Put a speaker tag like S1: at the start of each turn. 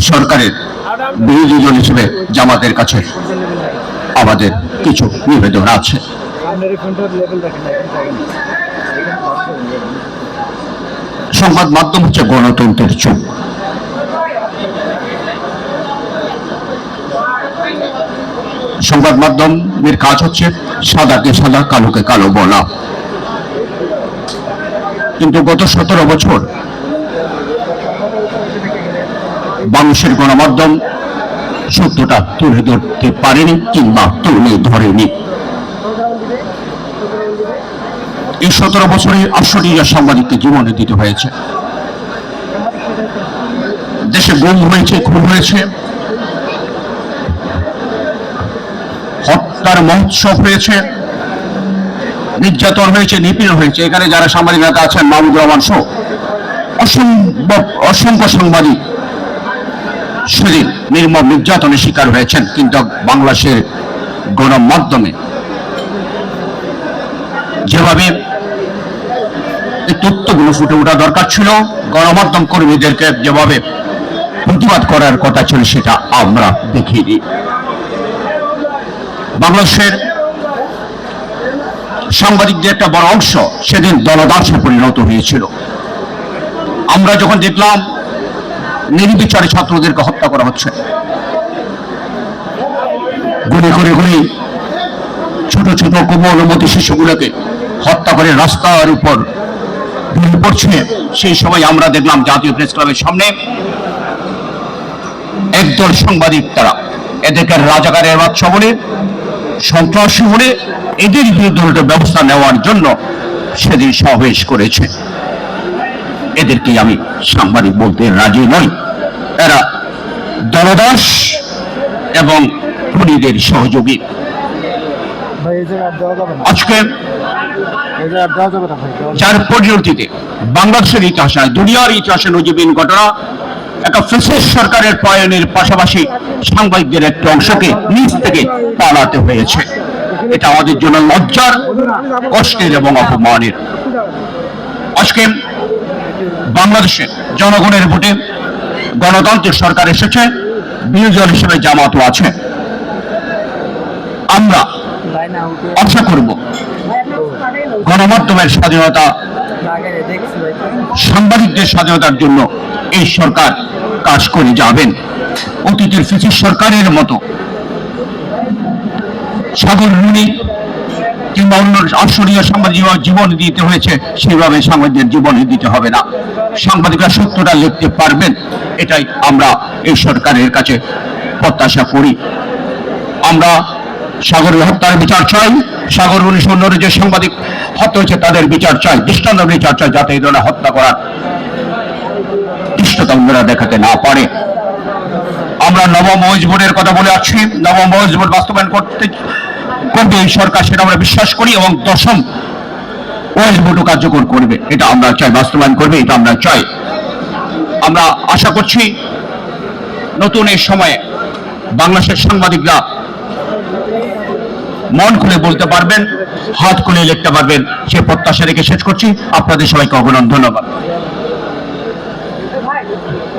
S1: সরকারের বিরোধী দল হিসেবে জামাতের কাছে আমাদের কিছু নিবেদন আছে। সংবাদ মাধ্যম হচ্ছে গণতন্ত্রের চোখ। সংবাদ মাধ্যমের কাজ হচ্ছে সাদাকে সাদা, কালোকে কালো বলা। কিন্তু গত 17 বছর মানুষের গণমাধ্যম সত্যটা তুলে ধরতে পারেনি কিংবা তুলে ধরেনি। এই 17 বছরে 68 জন সাংবাদিককে জীবনে দিতে হয়েছে। দেশে গুম হয়েছে, খুন হয়েছে, হত্যার মহোৎসব হয়েছে, নির্যাতন হয়েছে, নিপীড়ন হয়েছে। এখানে যারা সাংবাদিক নেতা আছেন, মাহমুদুর রহমান সহ অসংখ্য সাংবাদিক সেদিন নির্মম নির্যাতনের শিকার হয়েছেন। কিন্তু বাংলাদেশের গণমাধ্যমে যেভাবে এই তথ্যগুলো ফুটে ওঠা দরকার ছিল, গণমাধ্যম কর্মীদেরকে যেভাবে প্রতিবাদ করার কথা ছিল, সেটা আমরা দেখিনি। বাংলাদেশের সাংবাদিকদের একটা বড় অংশ সেদিন দলদাসে পরিণত হয়েছিল। আমরা যখন দেখলাম নির্বিচারে ছাত্রদেরকে হত্যা করা হচ্ছে, গুলি করে গুলি ছোট ছোট কোমলমতি শিশুগুলোকে হত্যা করে রাস্তার উপর ঢুকে পড়ছে, সেই সময় আমরা দেখলাম জাতীয় প্রেস ক্লাবের সামনে একদল সাংবাদিক, তারা এদেরকে রাজাকারের বাদশা বলে, সন্ত্রাসী বলে, এদের বিরুদ্ধে ব্যবস্থা নেওয়ার জন্য সেদিন সমাবেশ করেছে। এদেরকে আমি সাংবাদিক বলতে রাজি নই। এরা দলদাস এবং খুনিদের সহযোগী। আজকে যার পরিণতিতে বাংলাদেশের ইতিহাসে, দুনিয়ার ইতিহাসে নজিবহীন ঘটনা, একটা ফ্যাসিস্ট সরকারের পলায়নের পাশাপাশি সাংবাদিকদের একটা অংশকে নিজ থেকে পালাতে হয়েছে। এটা আমাদের জন্য লজ্জার, কষ্টের এবং অপমানের। আজকে বাংলাদেশের জনগণের ভোটে গণতান্ত্রিক সরকার এসেছে, বিরোধী দল হিসেবে জামাতও আছে। আমরা আশা করব গণমাধ্যমের স্বাধীনতা, সাংবাদিকদের স্বাধীনতার জন্য এই সরকার কাজ করে যাবেন। অতীতের ফ্যাসিস্ট সরকারের মতো সাগর রুনি কিংবা অন্য আসনীয় সাংবাদিক জীবন দিতে হয়েছে, সেইভাবে সাংবাদিকদের জীবনে দিতে হবে না। সাংবাদিকরা সত্যটা লিখতে পারবেন, এটাই আমরা এই সরকারের কাছে প্রত্যাশা করি। আমরা সাগরের হত্যার বিচার চাই, সাগর রুনি অন্যর যে সাংবাদিক হত্যা হয়েছে তাদের বিচার চাই, দৃষ্টান্ত বিচার চাই, যাতে এই ধরনের হত্যা করার দৃষ্টতা অন্যরা দেখাতে না পারে। আমরা নবম ওয়াজ বোর্ডের কথা বলে আসছি, নবম ওয়াজ বোর্ড বাস্তবায়ন করবে এই সরকার, সেটা আমরা বিশ্বাস করি, এবং 10ম ওয়াজ বোর্ডও কার্যকর করবে, এটা আমরা চাই, বাস্তবায়ন করবে, এটা আমরা চাই। আমরা আশা করছি নতুন এই সময়ে বাংলাদেশের সাংবাদিকরা মন খুলে বলতে পারবেন, হাত খুলে লিখতে পারবেন, সে প্রত্যাশা রেখে শেষ করছি। আপনাদের সবাইকে অভিনন্দন, ধন্যবাদ।